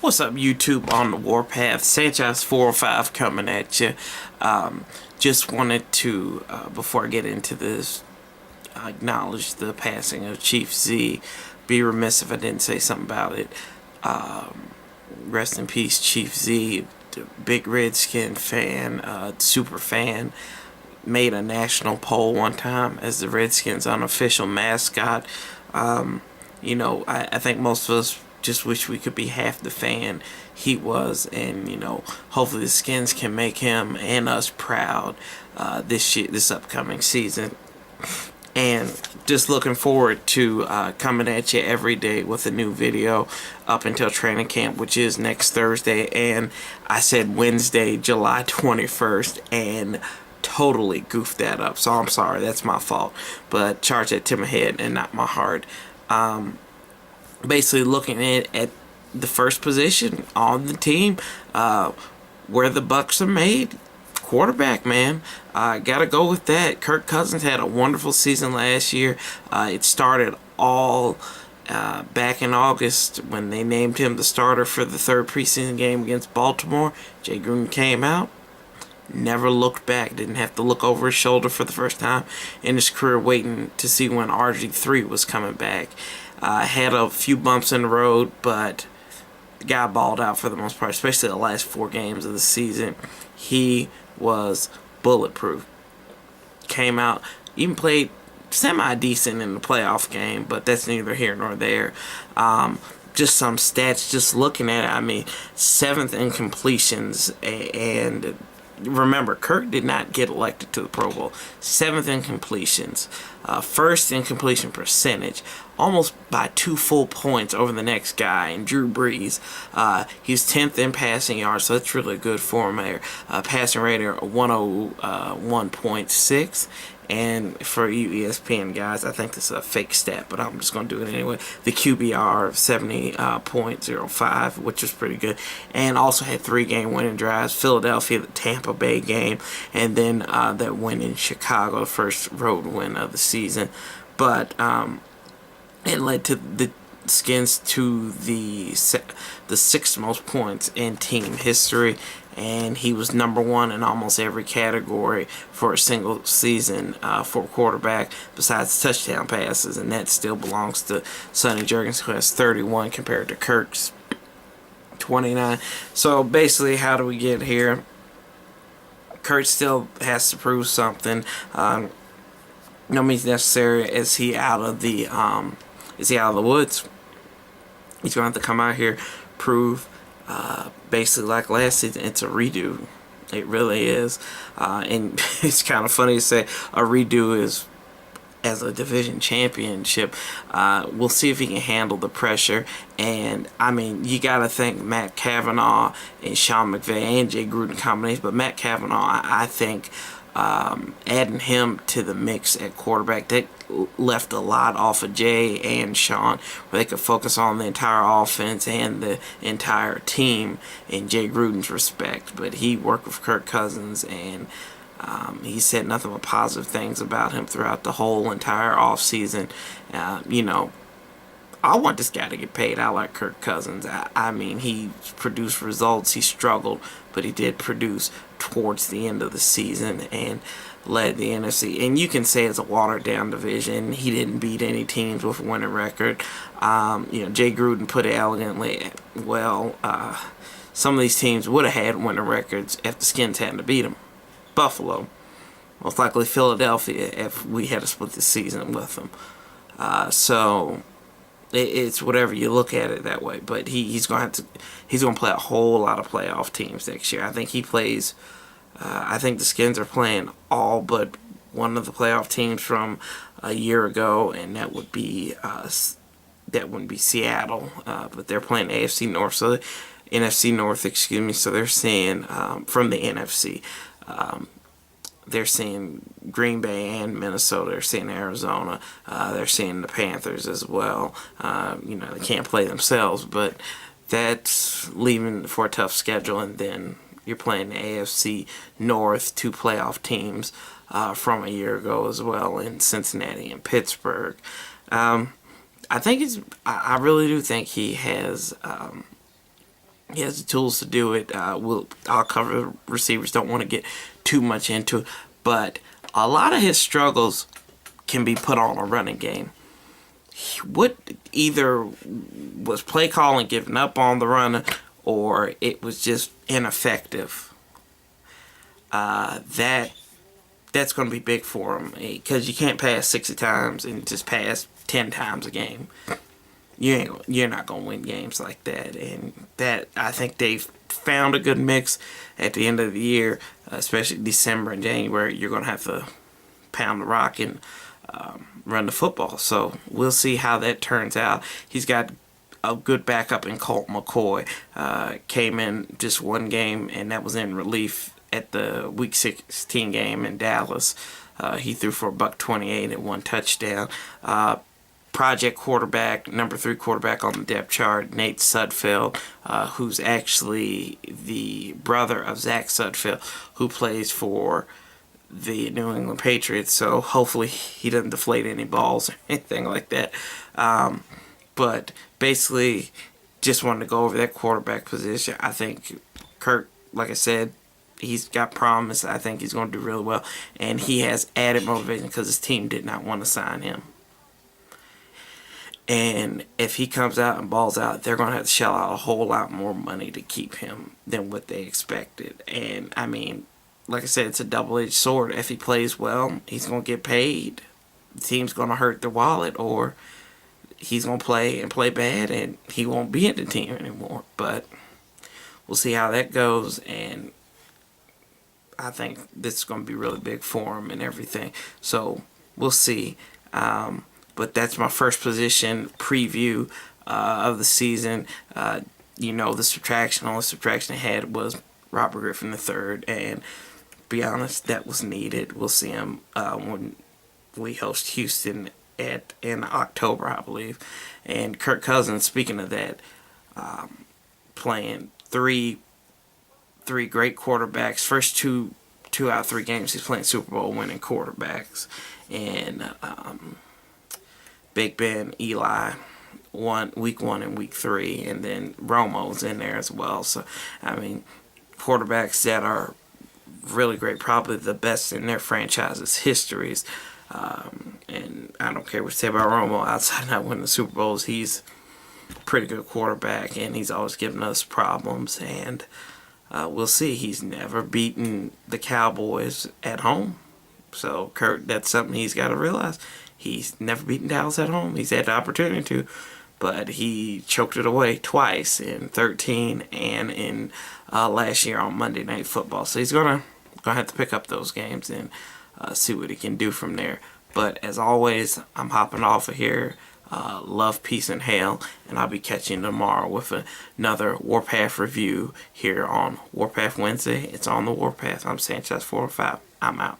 What's up, YouTube? On the Warpath, Sanchez 405 coming at you. Just wanted to, before I get into this, acknowledge the passing of Chief Z. Be remiss if I didn't say something about it. Rest in peace, Chief Z. Big Redskin fan, super fan. Made a national poll one time as the Redskins' unofficial mascot. I think most of us just wish we could be half the fan he was, and hopefully the Skins can make him and us proud this upcoming season. And just looking forward to coming at you every day with a new video up until training camp, which is next Thursday. And I said Wednesday, July 21st, and totally goofed that up. So I'm sorry, that's my fault. But charge that to my head and not my heart. Basically looking at the first position on the team, where the bucks are made. Quarterback, man. Gotta go with that. Kirk Cousins had a wonderful season last year. It started all back in August when they named him the starter for the third preseason game against Baltimore. Jay Gruden came out, never looked back, didn't have to look over his shoulder for the first time in his career, waiting to see when RG3 was coming back. Had a few bumps in the road, but the guy balled out for the most part, especially the last 4 games of the season. He was bulletproof. Came out, even played semi-decent in the playoff game, but that's neither here nor there. Just some stats, just looking at it, 7th in completions, and remember, Kirk did not get elected to the Pro Bowl. 7th in completions. 1st in completion percentage. Almost by 2 full points over the next guy, and Drew Brees. He's 10th in passing yards, so that's really good for him there. Passing rate of 101.6. And for you ESPN guys, I think this is a fake stat, but I'm just going to do it anyway. The QBR of 70.05, which is pretty good. And also had 3 game winning drives. Philadelphia, the Tampa Bay game, and then that win in Chicago, first road win of the season. But it led to the Skins to the 6th most points in team history, and he was number 1 in almost every category for a single season for a quarterback besides touchdown passes, and that still belongs to Sonny Jurgens, who has 31 compared to Kirk's 29. So basically, how do we get here? Kirk still has to prove something. No means necessary. Is he out of the woods? He's going to have to come out here, prove, basically like last season, it's a redo. It really is. And it's kind of funny to say a redo is as a division championship. We'll see if he can handle the pressure. And, you got to think Matt Cavanaugh and Sean McVay and Jay Gruden combination. But Matt Cavanaugh, I think, adding him to the mix at quarterback, that left a lot off of Jay and Sean, where they could focus on the entire offense and the entire team in Jay Gruden's respect. But he worked with Kirk Cousins, and he said nothing but positive things about him throughout the whole entire offseason. I want this guy to get paid. I like Kirk Cousins. He produced results. He struggled, but he did produce towards the end of the season and led the NFC. And you can say it's a watered-down division. He didn't beat any teams with a winning record. Jay Gruden put it elegantly. Well, some of these teams would have had winning records if the Skins hadn't to beat them. Buffalo, most likely Philadelphia, if we had to split the season with them. So it's whatever you look at it that way, but he's going to play a whole lot of playoff teams next year. I think he plays. I think the Skins are playing all but one of the playoff teams from a year ago, and that wouldn't be Seattle. But they're playing AFC North, so the NFC North, excuse me. So they're seeing from the NFC. They're seeing Green Bay and Minnesota. They're seeing Arizona. They're seeing the Panthers as well. They can't play themselves, but that's leaving for a tough schedule. And then you're playing the AFC North, 2 playoff teams from a year ago as well, in Cincinnati and Pittsburgh. I really do think he has He has the tools to do it. I'll cover receivers. Don't want to get too much into it, but a lot of his struggles can be put on a running game. What either was play calling, giving up on the run, or it was just ineffective. That's going to be big for him because you can't pass 60 times and just pass 10 times a game. You're not going to win games like that. And that, I think they've found a good mix at the end of the year, especially December and January. You're going to have to pound the rock and run the football. So we'll see how that turns out. He's got a good backup in Colt McCoy. Came in just one game, and that was in relief at the Week 16 game in Dallas. He threw for $128 and 1 touchdown. Project quarterback, number 3 quarterback on the depth chart, Nate Sudfeld, who's actually the brother of Zach Sudfeld, who plays for the New England Patriots. So hopefully he doesn't deflate any balls or anything like that. But basically, just wanted to go over that quarterback position. I think Kirk, like I said, he's got promise. I think he's going to do really well. And he has added motivation because his team did not want to sign him. And if he comes out and balls out, they're going to have to shell out a whole lot more money to keep him than what they expected. And, I mean, like I said, it's a double-edged sword. If he plays well, he's going to get paid. The team's going to hurt their wallet, or he's going to play and play bad, and he won't be in the team anymore. But we'll see how that goes, and I think this is going to be really big for him and everything. So we'll see. But that's my first position preview of the season. The only subtraction I had was Robert Griffin III, and to be honest, that was needed. We'll see him when we host Houston in October, I believe. And Kirk Cousins, speaking of that, playing three great quarterbacks. First two out of 3 games, he's playing Super Bowl winning quarterbacks, and Big Ben, Eli, week 1 and week 3, and then Romo's in there as well. So, I mean, quarterbacks that are really great, probably the best in their franchise's histories. And I don't care what you say about Romo, outside of not winning the Super Bowls, he's a pretty good quarterback, and he's always given us problems. And we'll see. He's never beaten the Cowboys at home. So, Kurt, that's something he's got to realize. He's never beaten Dallas at home. He's had the opportunity to, but he choked it away twice in 13 and in last year on Monday Night Football. So he's gonna have to pick up those games and see what he can do from there. But as always, I'm hopping off of here. Love, peace, and hail, and I'll be catching you tomorrow with another Warpath review here on Warpath Wednesday. It's on the Warpath. I'm Sanchez 405. I'm out.